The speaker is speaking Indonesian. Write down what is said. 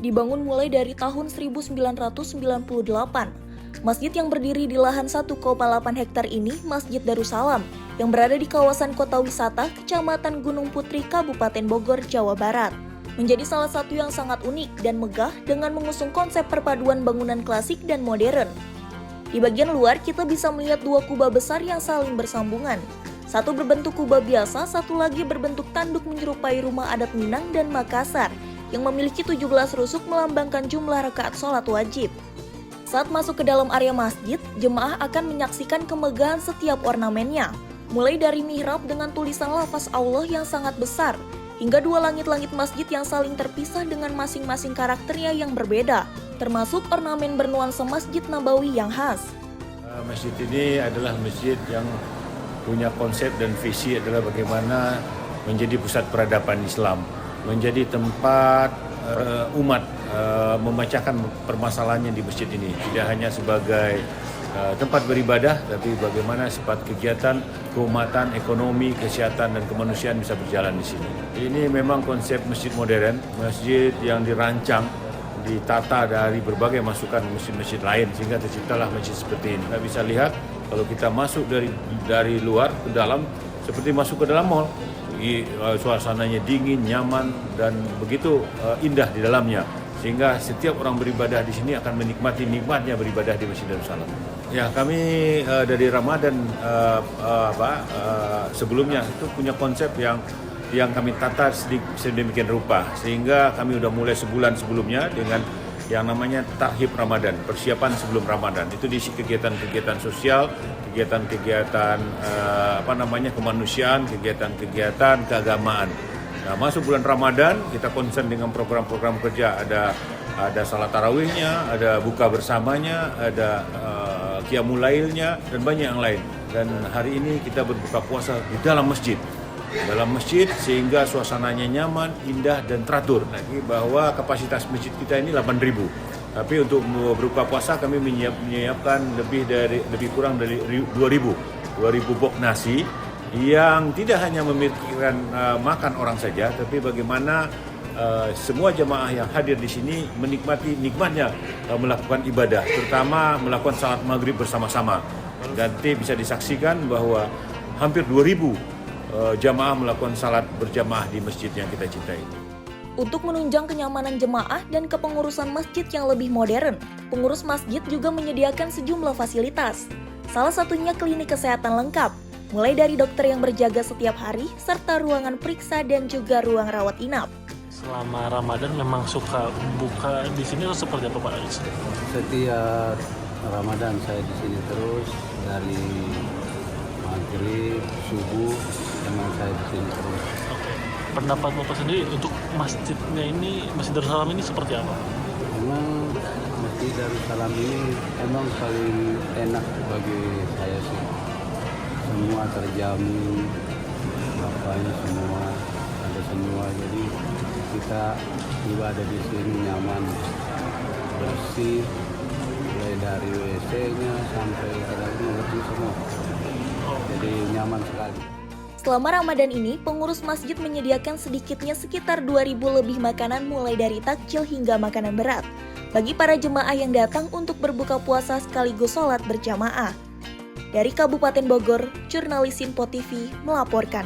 dibangun mulai dari tahun 1998. Masjid yang berdiri di lahan 1,8 hektar ini Masjid Darussalam, yang berada di kawasan kota wisata Kecamatan Gunung Putri, Kabupaten Bogor, Jawa Barat. Menjadi salah satu yang sangat unik dan megah dengan mengusung konsep perpaduan bangunan klasik dan modern. Di bagian luar kita bisa melihat dua kubah besar yang saling bersambungan. Satu berbentuk kubah biasa, satu lagi berbentuk tanduk menyerupai rumah adat Minang dan Makassar yang memiliki 17 rusuk melambangkan jumlah rakaat sholat wajib. Saat masuk ke dalam area masjid, jemaah akan menyaksikan kemegahan setiap ornamennya, mulai dari mihrab dengan tulisan lafaz Allah yang sangat besar, hingga dua langit-langit masjid yang saling terpisah dengan masing-masing karakternya yang berbeda, termasuk ornamen bernuansa Masjid Nabawi yang khas. Masjid ini adalah masjid yang punya konsep dan visi adalah bagaimana menjadi pusat peradaban Islam, menjadi tempat umat memecahkan permasalahannya di masjid ini, tidak hanya sebagai tempat beribadah, tapi bagaimana sifat kegiatan, keumatan, ekonomi, kesehatan, dan kemanusiaan bisa berjalan di sini. Ini memang konsep masjid modern, masjid yang dirancang, ditata dari berbagai masukan masjid-masjid lain, sehingga terciptalah masjid seperti ini. Kita bisa lihat, kalau kita masuk dari luar ke dalam, seperti masuk ke dalam mall. Suasananya dingin, nyaman, dan begitu indah di dalamnya. Sehingga setiap orang beribadah di sini akan menikmati nikmatnya beribadah di Masjid Darussalam. Ya, kami dari Ramadan sebelumnya itu punya konsep yang kami tata sedemikian rupa, sehingga kami udah mulai sebulan sebelumnya dengan yang namanya Tarhib Ramadan, persiapan sebelum Ramadan. Itu diisi kegiatan-kegiatan sosial, kegiatan-kegiatan kemanusiaan, kegiatan-kegiatan keagamaan. Nah, masuk bulan Ramadan, kita concern dengan program-program kerja. Ada salat tarawihnya, ada buka bersamanya, ada qiyamul lailnya, dan banyak yang lain. Dan hari ini kita berbuka puasa di dalam masjid. Sehingga suasananya nyaman, indah, dan teratur. Lagi bahwa kapasitas masjid kita ini 8.000. Tapi untuk berbuka puasa kami menyiapkan lebih kurang dari 2.000 box nasi, yang tidak hanya memikirkan makan orang saja, tapi bagaimana semua jemaah yang hadir di sini menikmati nikmatnya melakukan ibadah, terutama melakukan salat maghrib bersama-sama. Dan bisa disaksikan bahwa hampir 2.000 jamaah melakukan salat berjamaah di masjid yang kita cintai. Untuk menunjang kenyamanan jemaah dan kepengurusan masjid yang lebih modern, pengurus masjid juga menyediakan sejumlah fasilitas. Salah satunya klinik kesehatan lengkap, mulai dari dokter yang berjaga setiap hari, serta ruangan periksa dan juga ruang rawat inap. Selama Ramadan memang suka buka di sini atau seperti apa Pak? Setiap Ramadan saya di sini terus, dari maghrib, subuh, memang saya di sini terus. Oke. Pendapat Bapak sendiri untuk masjidnya ini, Masjid Darussalam ini seperti apa? Memang Masjid Darussalam ini emang paling enak bagi saya sih. Semua terjamin, bapaknya semua, ada semua. Jadi kita ibadah di sini nyaman, bersih, mulai dari WC-nya sampai kadang-kadang bersih semua. Jadi nyaman sekali. Selama Ramadan ini, pengurus masjid menyediakan sedikitnya sekitar 2.000 lebih makanan mulai dari takjil hingga makanan berat bagi para jemaah yang datang untuk berbuka puasa sekaligus sholat berjamaah. Dari Kabupaten Bogor, jurnalis Info TV melaporkan.